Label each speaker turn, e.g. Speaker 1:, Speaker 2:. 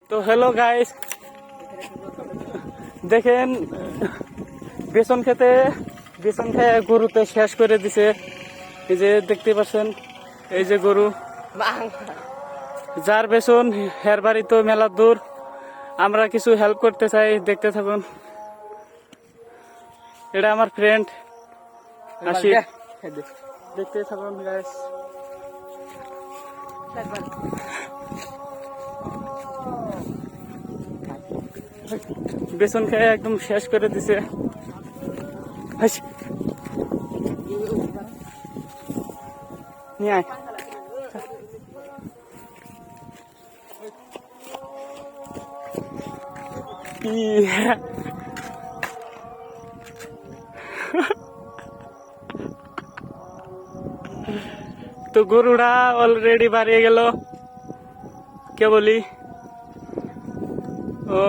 Speaker 1: তো hello guys, দেখেন বেসন খেয়ে গরুতে শেষ করে দিছে। এই যে দেখতে পাচ্ছেন, এই যে গরু, যার বেসন হের বাড়ি তো মেলা দূর। আমরা কিছু হেল্প করতে চাই, দেখতে থাকুন। এটা আমার ফ্রেন্ড আশিক, দেখতে থাকুন গাইস। বেসন খেয়ে একদম শেষ করে দিছে। নিয়ে আয়। তো গরুটা অলরেডি বাড়িয়ে গেল, কে বলি ও